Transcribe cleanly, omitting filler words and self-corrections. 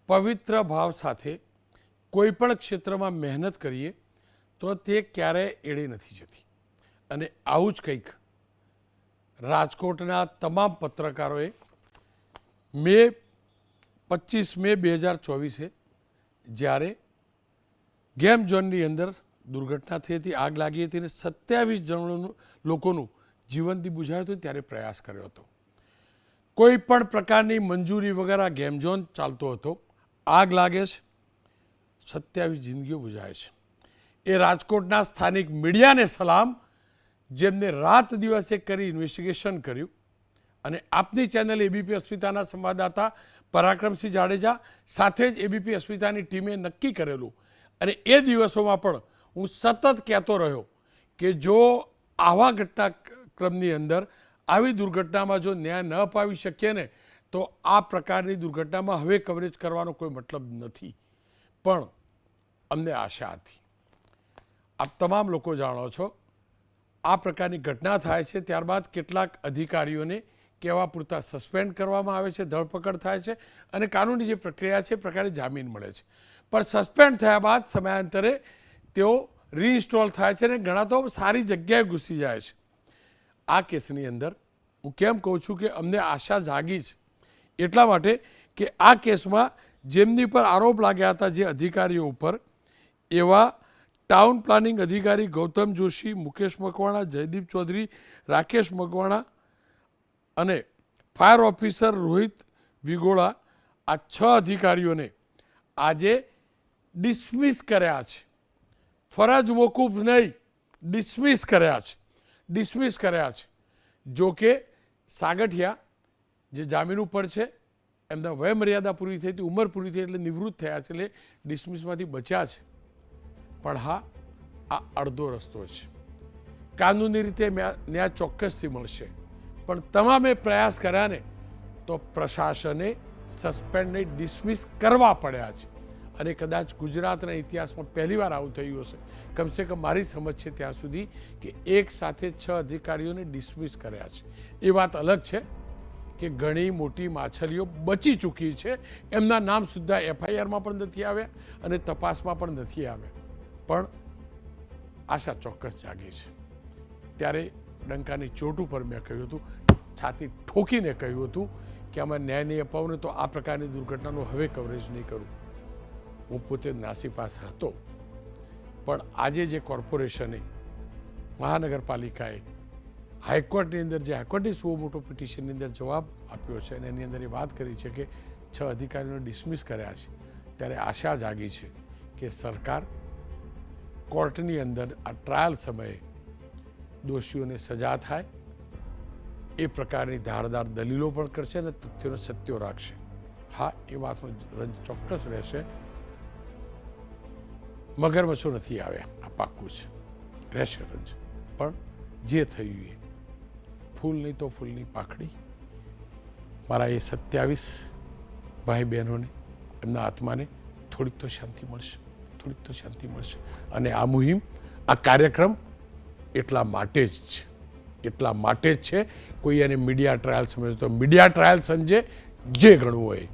પવિત્ર ભાવ સાથે કોઈ પણ ક્ષેત્રમાં મહેનત કરીએ તો તે ક્યારેય એળે નથી જતી. અને આવું જ કંઈક રાજકોટના તમામ પત્રકારોએ 25 મે 2024 જ્યારે ગેમ ઝોનની અંદર દુર્ઘટના થઈ હતી, આગ લાગી હતી અને 27 લોકોનું જીવનથી બુઝાયું હતું ત્યારે પ્રયાસ કર્યો હતો. કોઈ પણ પ્રકારની મંજૂરી વગર આ ગેમ ઝોન ચાલતો હતો. આગ લાગે છે, 27 જિંદગીઓ બુઝાય છે. એ રાજકોટના સ્થાનિક મીડિયાને સલામ, જેમને રાત દિવસે કરી ઇન્વેસ્ટિગેશન કર્યું. અને આપની ચેનલ એબીપી અસ્મિતાના સંવાદદાતા પરાક્રમસિંહ જાડેજા સાથે જ એબીપી અસ્મિતાની ટીમે નક્કી કરેલું. અને એ દિવસોમાં પણ હું સતત કહેતો રહ્યો કે જો આવા ઘટનાક્રમની અંદર આવી દુર્ઘટનામાં જો ન્યાય ન અપાવી શકીએ ને તો આ પ્રકારની દુર્ઘટનામાં હવે કવરેજ કરવાનો કોઈ મતલબ નથી. પણ અમને આશા હતી. આપ તમામ લોકો જાણો છો આ પ્રકારની ઘટના થાય છે ત્યારબાદ કેટલાક અધિકારીઓને કહેવા પૂરતા સસ્પેન્ડ કરવામાં આવે છે, ધરપકડ થાય છે અને કાનૂની જે પ્રક્રિયા છે એ પ્રકારે જામીન મળે છે. પણ સસ્પેન્ડ થયા બાદ સમયાંતરે તેઓ રીઇન્સ્ટોલ થાય છે અને ઘણા તો સારી જગ્યાએ ઘૂસી જાય છે. આ કેસની અંદર હું કેમ કહું છું કે અમને આશા જાગી છે એટલા માટે કે આ કેસમાં જેમની પર આરોપ લાગ્યા હતા જે અધિકારીઓ ઉપર, એવા ટાઉન પ્લાનિંગ અધિકારી ગૌતમ જોશી, મુકેશ મકવાણા, જયદીપ ચૌધરી, રાકેશ મકવાણા અને ફાયર ઓફિસર રોહિત વિગોળા, આ 6 અધિકારીઓને આજે ડિસમિસ કર્યા છે. ફરજ મોકૂફ નહીં, ડિસમિસ કર્યા છે. ડિસમિસ કર્યા છે. જો કે સાગઠિયા જે જામીન ઉપર છે એમના વય મર્યાદા પૂરી થઈ હતી, ઉંમર પૂરી થઈ એટલે નિવૃત્ત થયા છે એટલે ડિસમિસમાંથી બચ્યા છે. પણ હા, આ અડધો રસ્તો છે. કાનૂની રીતે ન્યાય ચોક્કસથી મળશે. પણ તમામે પ્રયાસ કર્યા ને તો પ્રશાસને સસ્પેન્ડને ડિસમિસ કરવા પડ્યા છે. અને કદાચ ગુજરાતના ઇતિહાસમાં પહેલીવાર આવું થયું હશે, કમસે કમ મારી સમજ છે ત્યાં સુધી, કે એક સાથે 6 અધિકારીઓને ડિસમિસ કર્યા છે. એ વાત અલગ છે કે ઘણી મોટી માછલીઓ બચી ચૂકી છે. એમના નામ સુદ્ધા એફઆઈઆરમાં પણ નથી આવ્યા અને તપાસમાં પણ નથી આવ્યા. પણ આશા ચોક્કસ જાગી છે. ત્યારે ડંકાની ચોટ ઉપર મેં કહ્યું હતું, છાતી ઠોકીને કહ્યું હતું કે આમાં ન્યાય નહીં અપાવું ને તો આ પ્રકારની દુર્ઘટનાનું હવે કવરેજ નહીં કરું. હું પોતે નાસીપાસ હતો. પણ આજે જે કોર્પોરેશને, મહાનગરપાલિકાએ હાઈકોર્ટની અંદર જે હાઈકોર્ટની સુઓ મોટો પિટિશનની અંદર જવાબ આપ્યો છે અને એની અંદર એ વાત કરી છે કે 6 અધિકારીઓને ડિસમિસ કર્યા છે, ત્યારે આશા જાગી છે કે સરકાર કોર્ટની અંદર આ ટ્રાયલ સમયે દોષીઓને સજા થાય એ પ્રકારની ધારદાર દલીલો પણ કરશે અને તથ્યોને સત્યો રાખશે. હા, એ વાતનો રંજ ચોક્કસ રહેશે. મગરમચ્છો નથી આવ્યા, આ પાક્કું છે. રહેશે રંજ. પણ જે થયું એ ફૂલ નહીં તો ફૂલની પાખડી. મારા એ 27 ભાઈ બહેનોને, એમના આત્માને થોડીક તો શાંતિ મળશે, થોડીક તો શાંતિ મળશે. અને આ મુહિમ, આ કાર્યક્રમ એટલા માટે જ છે, એટલા માટે જ છે. કોઈ એને મીડિયા ટ્રાયલ સમજે તો મીડિયા ટ્રાયલ સમજે, જે ગણવું હોય.